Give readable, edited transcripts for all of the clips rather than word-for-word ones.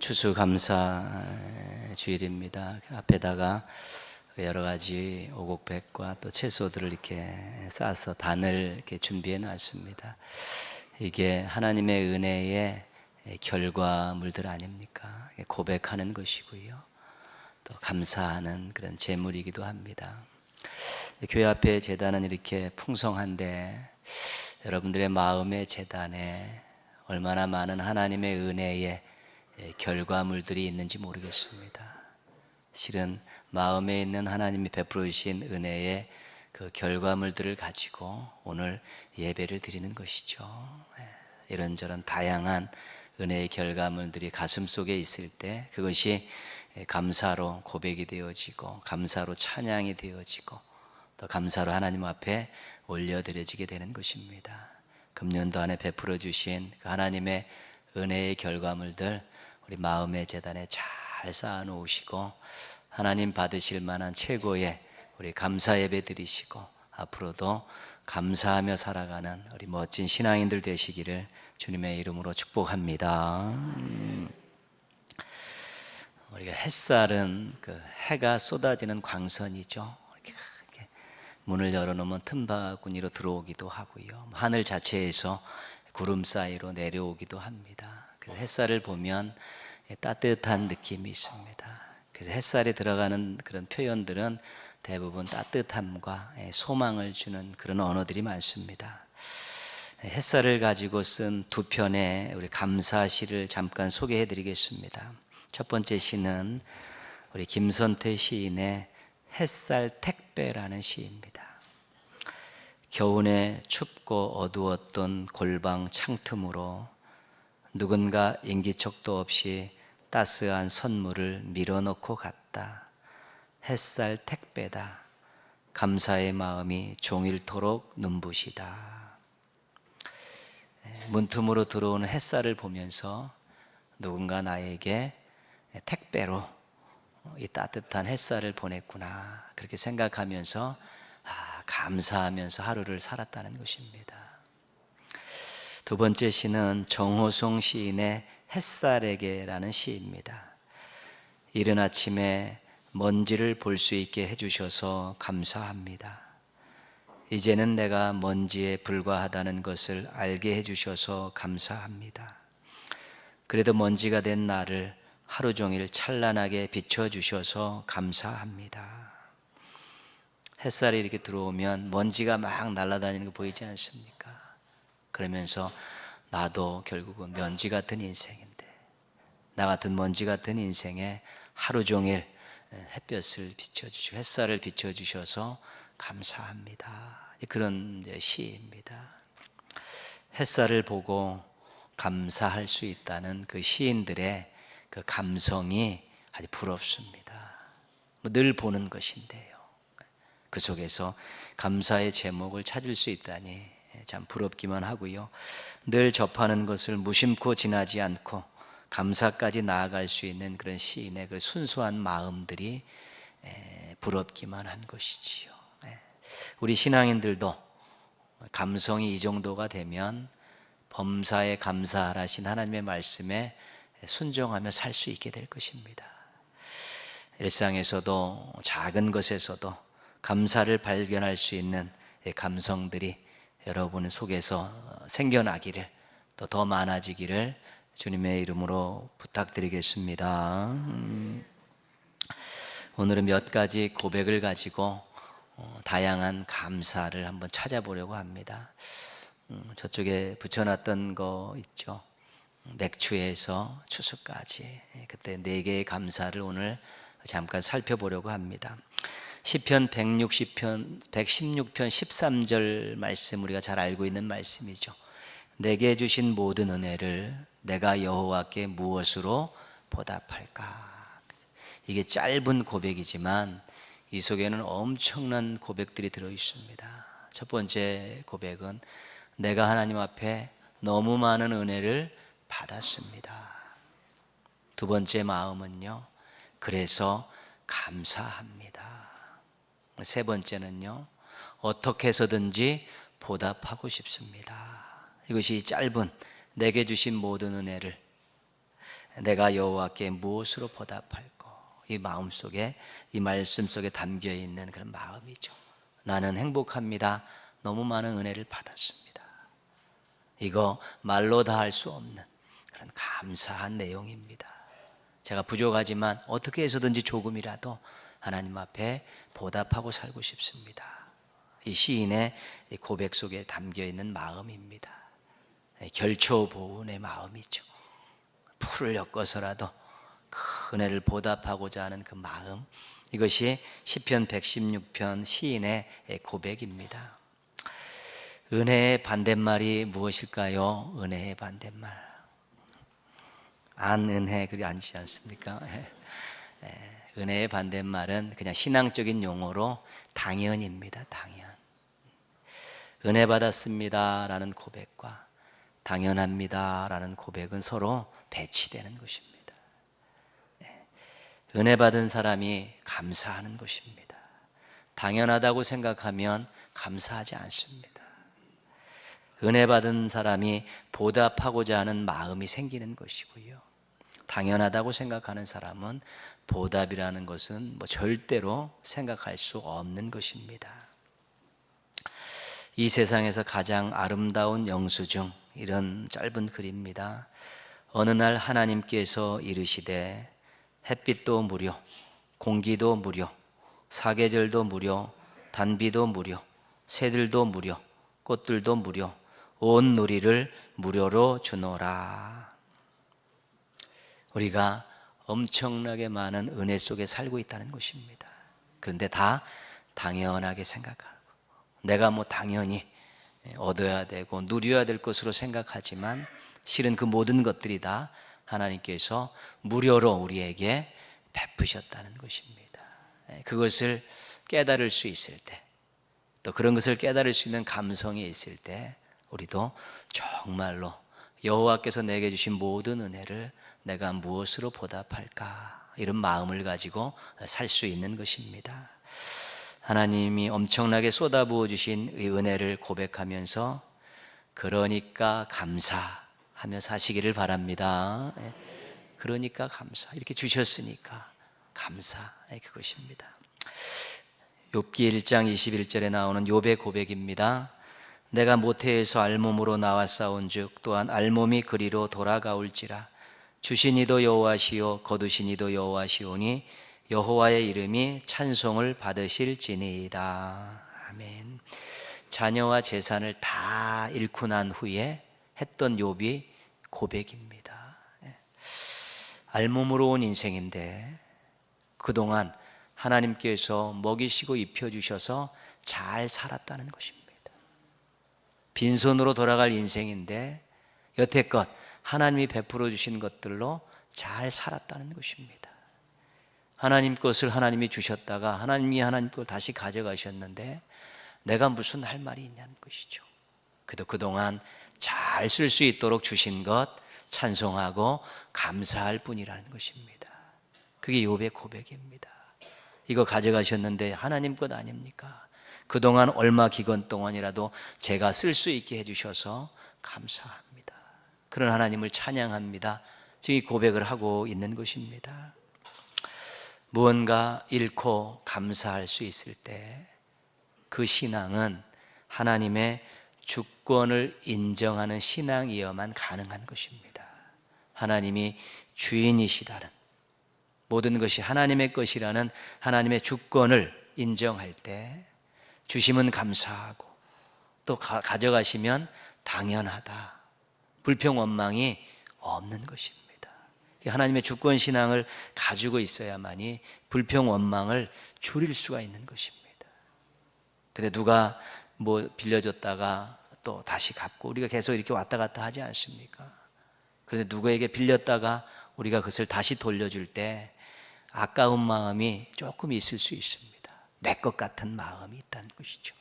추수감사 주일입니다. 앞에다가 여러 가지 오곡백과 또 채소들을 이렇게 싸서 단을 이렇게 준비해 놨습니다. 이게 하나님의 은혜의 결과물들 아닙니까? 고백하는 것이고요. 또 감사하는 그런 제물이기도 합니다. 교회 앞에 제단은 이렇게 풍성한데 여러분들의 마음의 제단에 얼마나 많은 하나님의 은혜의 결과물들이 있는지 모르겠습니다. 실은 마음에 있는 하나님이 베풀어 주신 은혜의 그 결과물들을 가지고 오늘 예배를 드리는 것이죠. 이런저런 다양한 은혜의 결과물들이 가슴 속에 있을 때 그것이 감사로 고백이 되어지고 감사로 찬양이 되어지고 또 감사로 하나님 앞에 올려드려지게 되는 것입니다. 금년도 안에 베풀어 주신 그 하나님의 은혜의 결과물들 우리 마음의 제단에 잘 쌓아 놓으시고 하나님 받으실 만한 최고의 우리 감사 예배 드리시고 앞으로도 감사하며 살아가는 우리 멋진 신앙인들 되시기를 주님의 이름으로 축복합니다. 우리가 햇살은 그 해가 쏟아지는 광선이죠. 이렇게 문을 열어놓으면 틈바구니로 들어오기도 하고요. 하늘 자체에서 구름 사이로 내려오기도 합니다. 그래서 햇살을 보면 따뜻한 느낌이 있습니다. 그래서 햇살에 들어가는 그런 표현들은 대부분 따뜻함과 소망을 주는 그런 언어들이 많습니다. 햇살을 가지고 쓴 두 편의 우리 감사시를 잠깐 소개해 드리겠습니다. 첫 번째 시는 우리 김선태 시인의 햇살 택배라는 시입니다. 겨우내 춥고 어두웠던 골방 창틈으로 누군가 인기척도 없이 따스한 선물을 밀어넣고 갔다. 햇살 택배다. 감사의 마음이 종일토록 눈부시다. 문틈으로 들어오는 햇살을 보면서 누군가 나에게 택배로 이 따뜻한 햇살을 보냈구나 그렇게 생각하면서 감사하면서 하루를 살았다는 것입니다. 두 번째 시는 정호송 시인의 햇살에게라는 시입니다. 이른 아침에 먼지를 볼 수 있게 해주셔서 감사합니다. 이제는 내가 먼지에 불과하다는 것을 알게 해주셔서 감사합니다. 그래도 먼지가 된 나를 하루 종일 찬란하게 비춰주셔서 감사합니다. 햇살이 이렇게 들어오면 먼지가 막 날아다니는 거 보이지 않습니까? 그러면서 나도 결국은 먼지 같은 인생인데 나 같은 먼지 같은 인생에 하루 종일 햇볕을 비춰주시고 햇살을 비춰주셔서 감사합니다. 그런 시입니다. 햇살을 보고 감사할 수 있다는 그 시인들의 그 감성이 아주 부럽습니다. 늘 보는 것인데요. 그 속에서 감사의 제목을 찾을 수 있다니 참 부럽기만 하고요. 늘 접하는 것을 무심코 지나지 않고 감사까지 나아갈 수 있는 그런 시인의 그 순수한 마음들이 부럽기만 한 것이지요. 우리 신앙인들도 감성이 이 정도가 되면 범사에 감사하신 하나님의 말씀에 순종하며 살 수 있게 될 것입니다. 일상에서도 작은 것에서도 감사를 발견할 수 있는 감성들이 여러분 속에서 생겨나기를 또 더 많아지기를 주님의 이름으로 부탁드리겠습니다. 오늘은 몇 가지 고백을 가지고 다양한 감사를 한번 찾아보려고 합니다. 저쪽에 붙여놨던 거 있죠. 맥주에서 추수까지 그때 4개의 감사를 오늘 잠깐 살펴보려고 합니다. 시편 116편 13절 말씀 우리가 잘 알고 있는 말씀이죠. 내게 주신 모든 은혜를 내가 여호와께 무엇으로 보답할까? 이게 짧은 고백이지만 이 속에는 엄청난 고백들이 들어 있습니다. 첫 번째 고백은 내가 하나님 앞에 너무 많은 은혜를 받았습니다. 두 번째 마음은요, 그래서 감사합니다. 세 번째는요, 어떻게 해서든지 보답하고 싶습니다. 이것이 짧은 내게 주신 모든 은혜를 내가 여호와께 무엇으로 보답할꼬. 이 마음속에, 이 말씀 속에 담겨 있는 그런 마음이죠. 나는 행복합니다. 너무 많은 은혜를 받았습니다. 이거 말로 다 할 수 없는 그런 감사한 내용입니다. 제가 부족하지만 어떻게 해서든지 조금이라도 하나님 앞에 보답하고 살고 싶습니다. 이 시인의 고백 속에 담겨 있는 마음입니다. 결초보은의 마음이죠. 풀을 엮어서라도 그 은혜를 보답하고자 하는 그 마음, 이것이 시편 116편 시인의 고백입니다. 은혜의 반대말이 무엇일까요? 은혜의 반대말, 안은혜, 그게 아니지 않습니까? 은혜의 반대말은 그냥 신앙적인 용어로 당연입니다. 당연. 은혜 받았습니다 라는 고백과 당연합니다 라는 고백은 서로 배치되는 것입니다. 은혜 받은 사람이 감사하는 것입니다. 당연하다고 생각하면 감사하지 않습니다. 은혜 받은 사람이 보답하고자 하는 마음이 생기는 것이고요. 당연하다고 생각하는 사람은 보답이라는 것은 절대로 생각할 수 없는 것입니다. 이 세상에서 가장 아름다운 영수증, 이런 짧은 글입니다. 어느 날 하나님께서 이르시되 햇빛도 무료, 공기도 무료, 사계절도 무료, 단비도 무료, 새들도 무료, 꽃들도 무료, 온 누리를 무료로 주노라. 우리가 엄청나게 많은 은혜 속에 살고 있다는 것입니다. 그런데 다 당연하게 생각하고, 내가 당연히 얻어야 되고 누려야 될 것으로 생각하지만 실은 그 모든 것들이 다 하나님께서 무료로 우리에게 베푸셨다는 것입니다. 그것을 깨달을 수 있을 때, 또 그런 것을 깨달을 수 있는 감성이 있을 때 우리도 정말로 여호와께서 내게 주신 모든 은혜를 내가 무엇으로 보답할까, 이런 마음을 가지고 살 수 있는 것입니다. 하나님이 엄청나게 쏟아부어 주신 이 은혜를 고백하면서 그러니까 감사하며 사시기를 바랍니다. 그러니까 감사, 이렇게 주셨으니까 감사, 그것입니다. 욥기 1장 21절에 나오는 욥의 고백입니다. 내가 모태에서 알몸으로 나왔사온즉 또한 알몸이 그리로 돌아가올지라. 주신 이도 여호와시요 거두신 이도 여호와시오니 여호와의 이름이 찬송을 받으실지니이다. 아멘. 자녀와 재산을 다 잃고 난 후에 했던 욥이 고백입니다. 알몸으로 온 인생인데 그동안 하나님께서 먹이시고 입혀주셔서 잘 살았다는 것입니다. 빈손으로 돌아갈 인생인데 여태껏 하나님이 베풀어 주신 것들로 잘 살았다는 것입니다. 하나님 것을 하나님이 주셨다가 하나님이 하나님 걸 다시 가져가셨는데 내가 무슨 할 말이 있냐는 것이죠. 그래도 그동안 잘 쓸 수 있도록 주신 것 찬송하고 감사할 뿐이라는 것입니다. 그게 욥의 고백입니다. 이거 가져가셨는데 하나님 것 아닙니까? 그동안 얼마 기간 동안이라도 제가 쓸 수 있게 해주셔서 감사합니다. 그런 하나님을 찬양합니다. 지금 이 고백을 하고 있는 것입니다. 무언가 잃고 감사할 수 있을 때 그 신앙은 하나님의 주권을 인정하는 신앙이어만 가능한 것입니다. 하나님이 주인이시다는, 모든 것이 하나님의 것이라는 하나님의 주권을 인정할 때 주시면 감사하고 또 가져가시면 당연하다, 불평 원망이 없는 것입니다. 하나님의 주권 신앙을 가지고 있어야만이 불평 원망을 줄일 수가 있는 것입니다. 근데 누가 빌려줬다가 또 다시 갚고 우리가 계속 이렇게 왔다 갔다 하지 않습니까? 그런데 누구에게 빌렸다가 우리가 그것을 다시 돌려줄 때 아까운 마음이 조금 있을 수 있습니다. 내 것 같은 마음이 있다는 것이죠.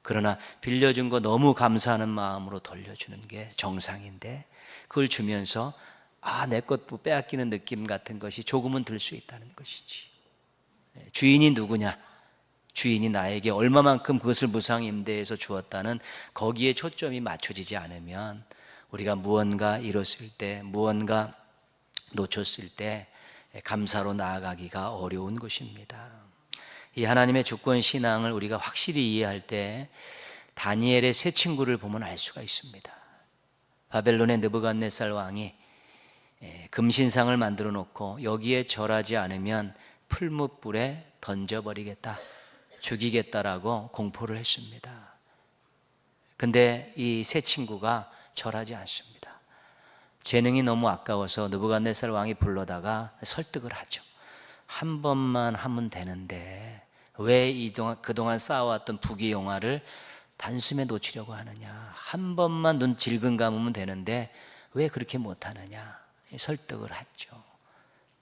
그러나 빌려준 거 너무 감사하는 마음으로 돌려주는 게 정상인데 그걸 주면서 내 것도 빼앗기는 느낌 같은 것이 조금은 들 수 있다는 것이지. 주인이 누구냐? 주인이 나에게 얼마만큼 그것을 무상 임대해서 주었다는 거기에 초점이 맞춰지지 않으면 우리가 무언가 잃었을 때, 무언가 놓쳤을 때 감사로 나아가기가 어려운 것입니다. 이 하나님의 주권 신앙을 우리가 확실히 이해할 때 다니엘의 세 친구를 보면 알 수가 있습니다. 바벨론의 느부갓네살 왕이 금신상을 만들어 놓고 여기에 절하지 않으면 풀무불에 던져버리겠다, 죽이겠다라고 공포를 했습니다. 근데 이 세 친구가 절하지 않습니다. 재능이 너무 아까워서 느부갓네살 왕이 불러다가 설득을 하죠. 한 번만 하면 되는데 왜 그동안 쌓아왔던 부귀영화를 단숨에 놓치려고 하느냐, 한 번만 눈 질끈 감으면 되는데 왜 그렇게 못하느냐 설득을 하죠.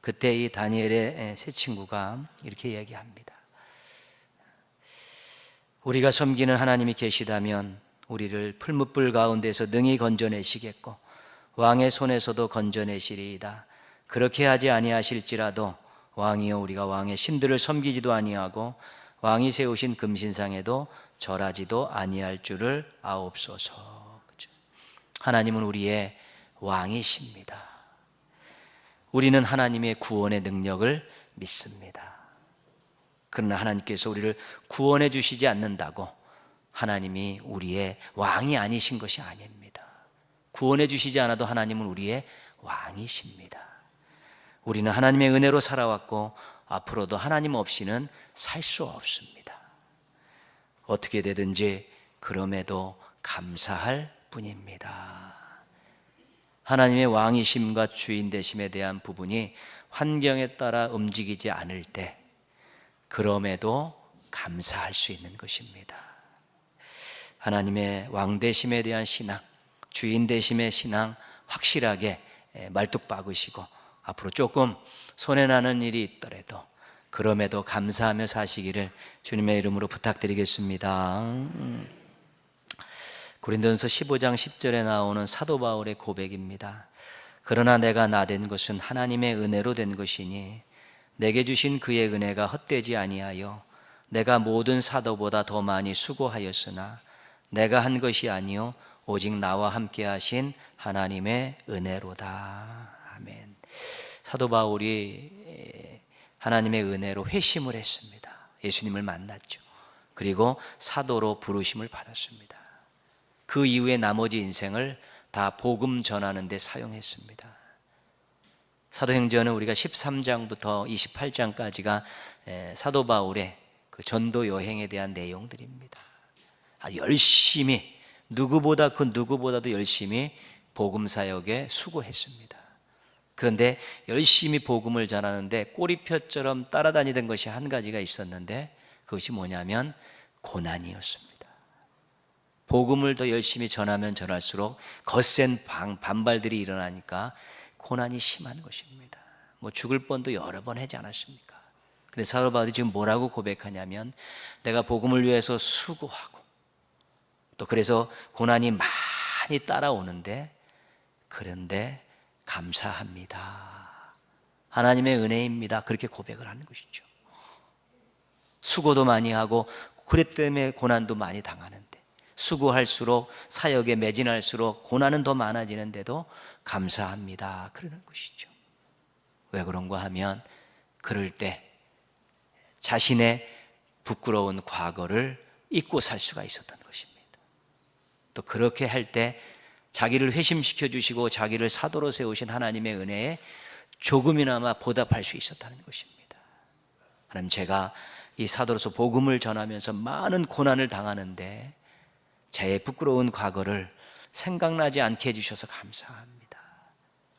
그때 이 다니엘의 세 친구가 이렇게 얘기합니다. 우리가 섬기는 하나님이 계시다면 우리를 풀무불 가운데서 능히 건져내시겠고 왕의 손에서도 건져내시리이다. 그렇게 하지 아니하실지라도 왕이여 우리가 왕의 신들을 섬기지도 아니하고 왕이 세우신 금신상에도 절하지도 아니할 줄을 아옵소서. 하나님은 우리의 왕이십니다. 우리는 하나님의 구원의 능력을 믿습니다. 그러나 하나님께서 우리를 구원해 주시지 않는다고 하나님이 우리의 왕이 아니신 것이 아닙니다. 구원해 주시지 않아도 하나님은 우리의 왕이십니다. 우리는 하나님의 은혜로 살아왔고 앞으로도 하나님 없이는 살 수 없습니다. 어떻게 되든지 그럼에도 감사할 뿐입니다. 하나님의 왕이심과 주인 되심에 대한 부분이 환경에 따라 움직이지 않을 때 그럼에도 감사할 수 있는 것입니다. 하나님의 왕 되심에 대한 신앙, 주인 되심의 신앙 확실하게 말뚝 박으시고 앞으로 조금 손해나는 일이 있더라도 그럼에도 감사하며 사시기를 주님의 이름으로 부탁드리겠습니다. 고린도전서 15장 10절에 나오는 사도 바울의 고백입니다. 그러나 내가 나된 것은 하나님의 은혜로 된 것이니 내게 주신 그의 은혜가 헛되지 아니하여 내가 모든 사도보다 더 많이 수고하였으나 내가 한 것이 아니요 오직 나와 함께 하신 하나님의 은혜로다. 아멘. 사도 바울이 하나님의 은혜로 회심을 했습니다. 예수님을 만났죠. 그리고 사도로 부르심을 받았습니다. 그 이후에 나머지 인생을 다 복음 전하는 데 사용했습니다. 사도행전은 우리가 13장부터 28장까지가 사도 바울의 그 전도 여행에 대한 내용들입니다. 열심히 누구보다도 열심히 복음 사역에 수고했습니다. 그런데 열심히 복음을 전하는데 꼬리표처럼 따라다니던 것이 한 가지가 있었는데 그것이 뭐냐면 고난이었습니다. 복음을 더 열심히 전하면 전할수록 거센 반발들이 일어나니까 고난이 심한 것입니다. 죽을 뻔도 여러 번 하지 않았습니까? 근데 사도 바울이 지금 뭐라고 고백하냐면 내가 복음을 위해서 수고하고 또 그래서 고난이 많이 따라오는데 그런데 감사합니다. 하나님의 은혜입니다. 그렇게 고백을 하는 것이죠. 수고도 많이 하고 그랬 때문에 고난도 많이 당하는데 수고할수록 사역에 매진할수록 고난은 더 많아지는데도 감사합니다. 그러는 것이죠. 왜 그런가 하면 그럴 때 자신의 부끄러운 과거를 잊고 살 수가 있었던 것입니다. 또 그렇게 할 때 자기를 회심시켜 주시고 자기를 사도로 세우신 하나님의 은혜에 조금이나마 보답할 수 있었다는 것입니다. 하나님, 제가 이 사도로서 복음을 전하면서 많은 고난을 당하는데 제 부끄러운 과거를 생각나지 않게 해주셔서 감사합니다.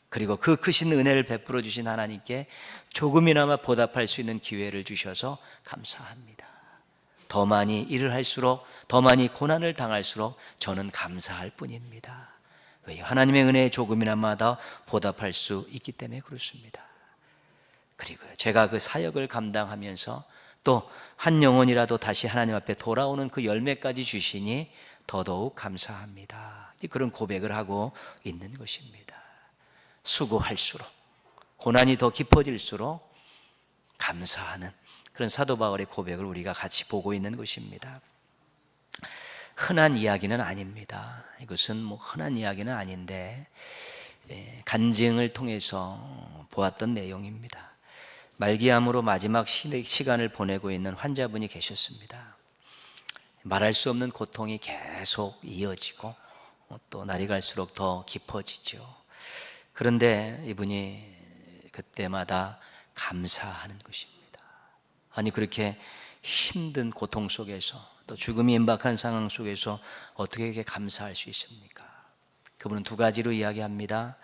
그리고 그 크신 은혜를 베풀어 주신 하나님께 조금이나마 보답할 수 있는 기회를 주셔서 감사합니다. 더 많이 일을 할수록 더 많이 고난을 당할수록 저는 감사할 뿐입니다. 왜요? 하나님의 은혜에 조금이나마 더 보답할 수 있기 때문에 그렇습니다. 그리고 제가 그 사역을 감당하면서 또 한 영혼이라도 다시 하나님 앞에 돌아오는 그 열매까지 주시니 더더욱 감사합니다. 그런 고백을 하고 있는 것입니다. 수고할수록 고난이 더 깊어질수록 감사하는 그런 사도 바울의 고백을 우리가 같이 보고 있는 것입니다. 흔한 이야기는 아닙니다. 이것은 흔한 이야기는 아닌데 간증을 통해서 보았던 내용입니다. 말기암으로 마지막 시간을 보내고 있는 환자분이 계셨습니다. 말할 수 없는 고통이 계속 이어지고 또 날이 갈수록 더 깊어지죠. 그런데 이분이 그때마다 감사하는 것입니다. 아니, 그렇게 힘든 고통 속에서 또 죽음이 임박한 상황 속에서 어떻게 이렇게 감사할 수 있습니까? 그분은 두 가지로 이야기합니다.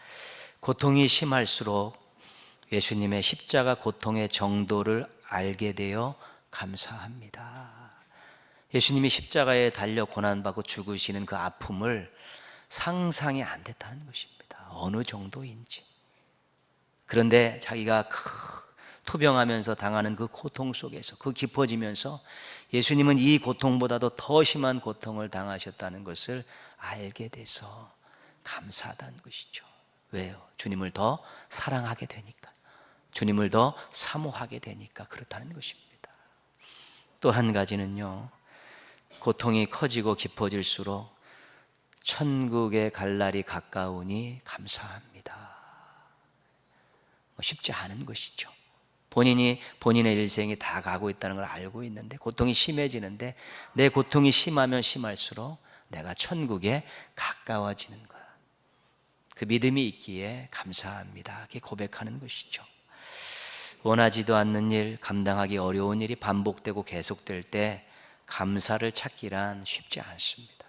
고통이 심할수록 예수님의 십자가 고통의 정도를 알게 되어 감사합니다. 예수님이 십자가에 달려 고난받고 죽으시는 그 아픔을 상상이 안 됐다는 것입니다. 어느 정도인지. 그런데 자기가 투병하면서 당하는 그 고통 속에서, 그 깊어지면서 예수님은 이 고통보다도 더 심한 고통을 당하셨다는 것을 알게 돼서 감사하다는 것이죠. 왜요? 주님을 더 사랑하게 되니까, 주님을 더 사모하게 되니까 그렇다는 것입니다. 또 한 가지는요, 고통이 커지고 깊어질수록 천국에 갈 날이 가까우니 감사합니다. 쉽지 않은 것이죠. 본인이 본인의 일생이 다 가고 있다는 걸 알고 있는데, 고통이 심해지는데, 내 고통이 심하면 심할수록 내가 천국에 가까워지는 것, 그 믿음이 있기에 감사합니다. 이렇게 고백하는 것이죠. 원하지도 않는 일, 감당하기 어려운 일이 반복되고 계속될 때 감사를 찾기란 쉽지 않습니다.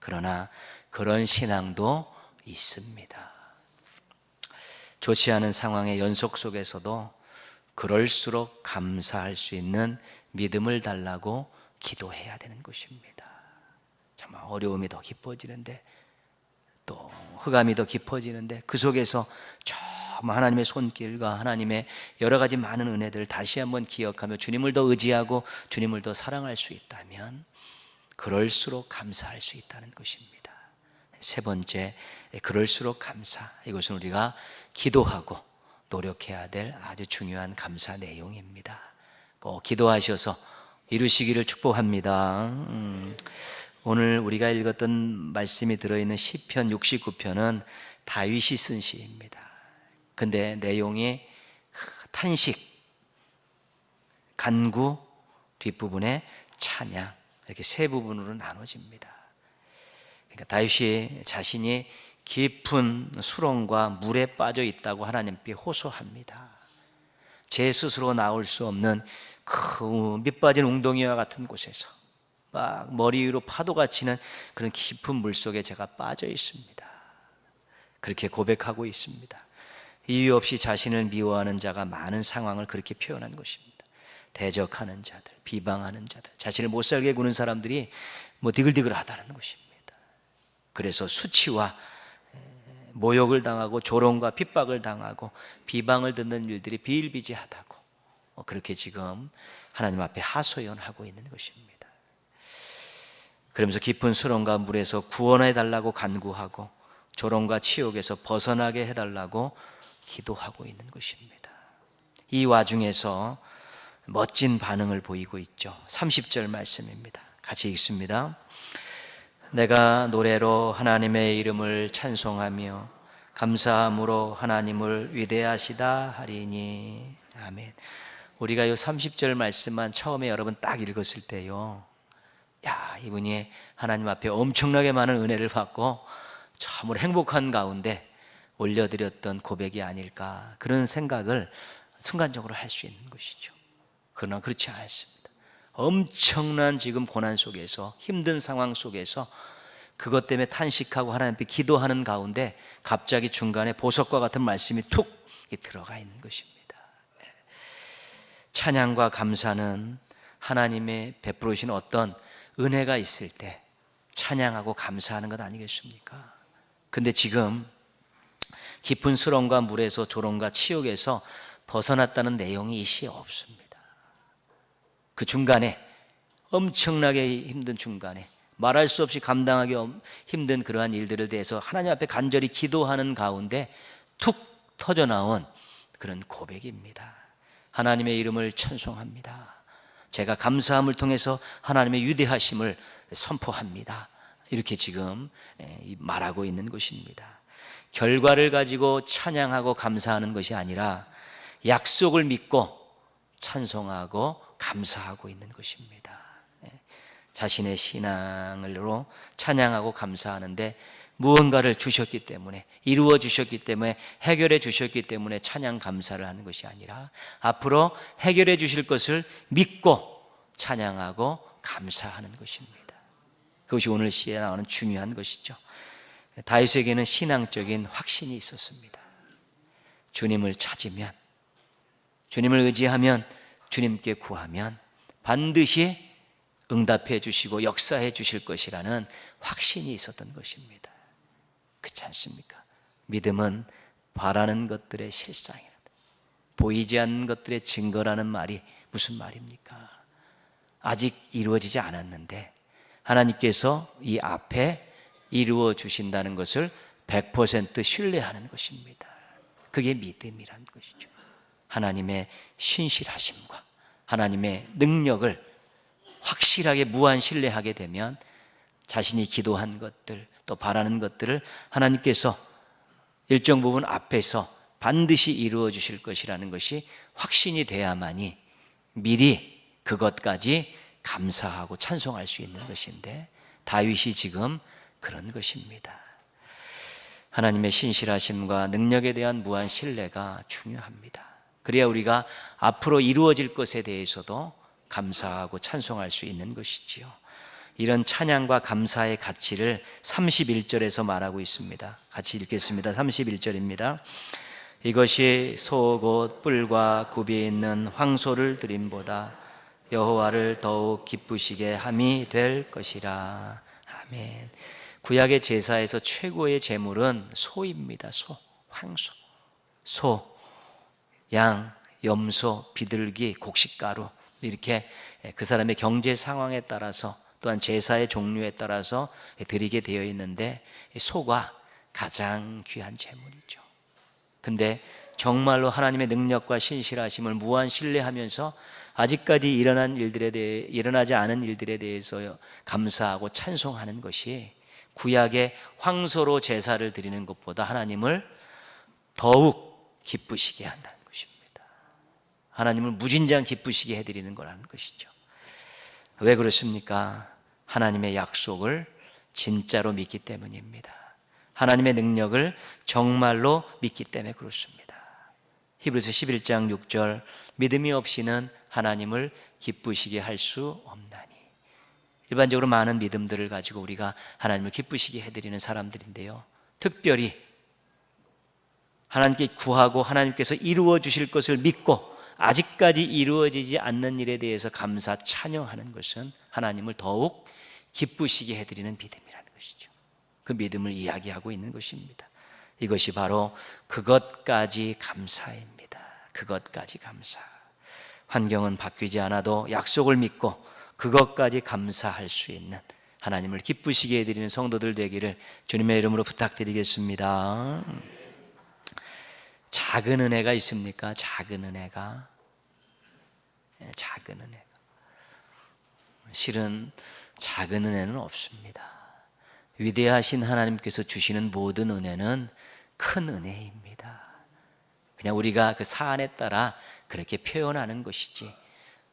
그러나 그런 신앙도 있습니다. 좋지 않은 상황의 연속 속에서도 그럴수록 감사할 수 있는 믿음을 달라고 기도해야 되는 것입니다. 정말 어려움이 더 깊어지는데, 또 흑암이 더 깊어지는데, 그 속에서 정말 하나님의 손길과 하나님의 여러 가지 많은 은혜들을 다시 한번 기억하며 주님을 더 의지하고 주님을 더 사랑할 수 있다면 그럴수록 감사할 수 있다는 것입니다. 세 번째, 그럴수록 감사. 이것은 우리가 기도하고 노력해야 될 아주 중요한 감사 내용입니다. 꼭 기도하셔서 이루시기를 축복합니다. 오늘 우리가 읽었던 말씀이 들어있는 시편 69편은 다윗이 쓴 시입니다. 근데 내용이 탄식, 간구, 뒷부분에 찬양, 이렇게 세 부분으로 나눠집니다. 그러니까 다윗이 자신이 깊은 수렁과 물에 빠져 있다고 하나님께 호소합니다. 제 스스로 나올 수 없는 그 밑빠진 웅덩이와 같은 곳에서 막 머리 위로 파도가 치는 그런 깊은 물 속에 제가 빠져 있습니다. 그렇게 고백하고 있습니다. 이유 없이 자신을 미워하는 자가 많은 상황을 그렇게 표현한 것입니다. 대적하는 자들, 비방하는 자들, 자신을 못살게 구는 사람들이 디글디글하다는 것입니다. 그래서 수치와 모욕을 당하고 조롱과 핍박을 당하고 비방을 듣는 일들이 비일비재하다고, 그렇게 지금 하나님 앞에 하소연하고 있는 것입니다. 그러면서 깊은 수렁과 물에서 구원해 달라고 간구하고 조롱과 치욕에서 벗어나게 해달라고 기도하고 있는 것입니다. 이 와중에서 멋진 반응을 보이고 있죠. 30절 말씀입니다. 같이 읽습니다. 내가 노래로 하나님의 이름을 찬송하며 감사함으로 하나님을 위대하시다 하리니. 아멘. 우리가 이 30절 말씀만 처음에 여러분 딱 읽었을 때요, 야, 이분이 하나님 앞에 엄청나게 많은 은혜를 받고 참으로 행복한 가운데 올려드렸던 고백이 아닐까, 그런 생각을 순간적으로 할 수 있는 것이죠. 그러나 그렇지 않습니다. 엄청난 지금 고난 속에서, 힘든 상황 속에서 그것 때문에 탄식하고 하나님 앞에 기도하는 가운데 갑자기 중간에 보석과 같은 말씀이 툭 들어가 있는 것입니다. 찬양과 감사는 하나님의 베풀으신 어떤 은혜가 있을 때 찬양하고 감사하는 것 아니겠습니까? 근데 지금 깊은 수렁과 물에서 조롱과 치욕에서 벗어났다는 내용이 이 시에 없습니다. 그 중간에, 엄청나게 힘든 중간에, 말할 수 없이 감당하기 힘든 그러한 일들에 대해서 하나님 앞에 간절히 기도하는 가운데 툭 터져나온 그런 고백입니다. 하나님의 이름을 찬송합니다. 제가 감사함을 통해서 하나님의 위대하심을 선포합니다. 이렇게 지금 말하고 있는 것입니다. 결과를 가지고 찬양하고 감사하는 것이 아니라 약속을 믿고 찬송하고 감사하고 있는 것입니다. 자신의 신앙으로 찬양하고 감사하는데 무언가를 주셨기 때문에, 이루어 주셨기 때문에, 해결해 주셨기 때문에 찬양 감사를 하는 것이 아니라 앞으로 해결해 주실 것을 믿고 찬양하고 감사하는 것입니다. 그것이 오늘 시에 나오는 중요한 것이죠. 다윗에게는 신앙적인 확신이 있었습니다. 주님을 찾으면, 주님을 의지하면, 주님께 구하면 반드시 응답해 주시고 역사해 주실 것이라는 확신이 있었던 것입니다. 그렇지 않습니까? 믿음은 바라는 것들의 실상이다. 보이지 않는 것들의 증거라는 말이 무슨 말입니까? 아직 이루어지지 않았는데 하나님께서 이 앞에 이루어 주신다는 것을 100% 신뢰하는 것입니다. 그게 믿음이라는 것이죠. 하나님의 신실하심과 하나님의 능력을 확실하게 무한 신뢰하게 되면 자신이 기도한 것들, 또 바라는 것들을 하나님께서 일정 부분 앞에서 반드시 이루어 주실 것이라는 것이 확신이 돼야만이 미리 그것까지 감사하고 찬송할 수 있는 것인데, 다윗이 지금 그런 것입니다. 하나님의 신실하심과 능력에 대한 무한 신뢰가 중요합니다. 그래야 우리가 앞으로 이루어질 것에 대해서도 감사하고 찬송할 수 있는 것이지요. 이런 찬양과 감사의 가치를 31절에서 말하고 있습니다. 같이 읽겠습니다. 31절입니다. 이것이 소 곧 뿔과 굽이 있는 황소를 드림보다 여호와를 더욱 기쁘시게 함이 될 것이라. 아멘. 구약의 제사에서 최고의 제물은 소입니다. 소, 황소. 소, 양, 염소, 비둘기, 곡식가루, 이렇게 그 사람의 경제 상황에 따라서 또한 제사의 종류에 따라서 드리게 되어 있는데 소가 가장 귀한 제물이죠. 근데 정말로 하나님의 능력과 신실하심을 무한 신뢰하면서 아직까지 일어나지 않은 일들에 대해서 감사하고 찬송하는 것이 구약의 황소로 제사를 드리는 것보다 하나님을 더욱 기쁘시게 한다는 것입니다. 하나님을 무진장 기쁘시게 해드리는 거라는 것이죠. 왜 그렇습니까? 하나님의 약속을 진짜로 믿기 때문입니다. 하나님의 능력을 정말로 믿기 때문에 그렇습니다. 히브리서 11장 6절, 믿음이 없이는 하나님을 기쁘시게 할 수 없나니. 일반적으로 많은 믿음들을 가지고 우리가 하나님을 기쁘시게 해드리는 사람들인데요, 특별히 하나님께 구하고 하나님께서 이루어 주실 것을 믿고 아직까지 이루어지지 않는 일에 대해서 감사 찬양하는 것은 하나님을 더욱 기쁘시게 해드리는 믿음이라는 것이죠. 그 믿음을 이야기하고 있는 것입니다. 이것이 바로 그것까지 감사입니다. 그것까지 감사. 환경은 바뀌지 않아도 약속을 믿고 그것까지 감사할 수 있는 하나님을 기쁘시게 해드리는 성도들 되기를 주님의 이름으로 부탁드리겠습니다. 작은 은혜가 있습니까? 작은 은혜가. 작은 은혜가. 실은 작은 은혜는 없습니다. 위대하신 하나님께서 주시는 모든 은혜는 큰 은혜입니다. 그냥 우리가 그 사안에 따라 그렇게 표현하는 것이지,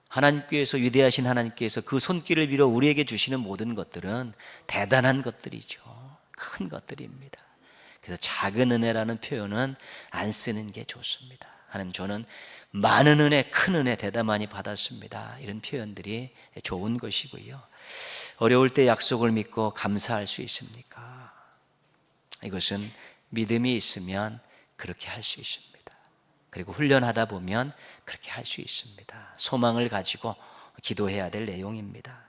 하나님께서, 위대하신 하나님께서 그 손길을 빌어 우리에게 주시는 모든 것들은 대단한 것들이죠. 큰 것들입니다. 그래서 작은 은혜라는 표현은 안 쓰는 게 좋습니다. 하나님, 저는 많은 은혜, 큰 은혜 대단 많이 받았습니다. 이런 표현들이 좋은 것이고요. 어려울 때 약속을 믿고 감사할 수 있습니까? 이것은 믿음이 있으면 그렇게 할 수 있습니다. 그리고 훈련하다 보면 그렇게 할 수 있습니다. 소망을 가지고 기도해야 될 내용입니다.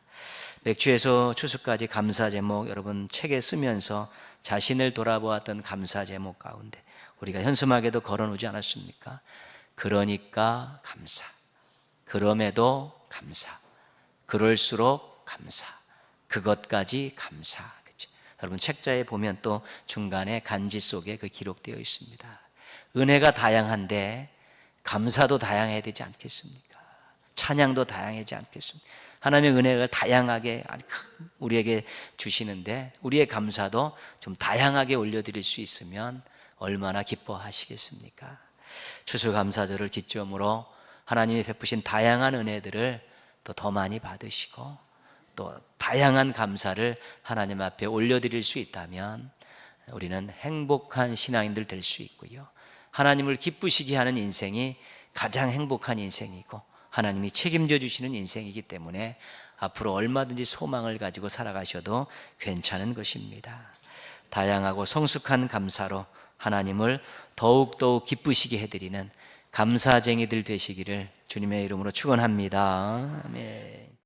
맥주에서 추수까지 감사 제목, 여러분 책에 쓰면서 자신을 돌아보았던 감사 제목 가운데 우리가 현수막에도 걸어놓지 않았습니까? 그러니까 감사, 그럼에도 감사, 그럴수록 감사, 그것까지 감사. 그렇죠? 여러분 책자에 보면 또 중간에 간지 속에 그 기록되어 있습니다. 은혜가 다양한데 감사도 다양해야 되지 않겠습니까? 찬양도 다양하지 않겠습니까? 하나님의 은혜를 다양하게 우리에게 주시는데 우리의 감사도 좀 다양하게 올려드릴 수 있으면 얼마나 기뻐하시겠습니까? 추수감사절을 기점으로 하나님이 베푸신 다양한 은혜들을 또 더 많이 받으시고 또 다양한 감사를 하나님 앞에 올려드릴 수 있다면 우리는 행복한 신앙인들 될 수 있고요, 하나님을 기쁘시게 하는 인생이 가장 행복한 인생이고 하나님이 책임져 주시는 인생이기 때문에 앞으로 얼마든지 소망을 가지고 살아가셔도 괜찮은 것입니다. 다양하고 성숙한 감사로 하나님을 더욱더욱 기쁘시게 해드리는 감사쟁이들 되시기를 주님의 이름으로 축원합니다. 아멘.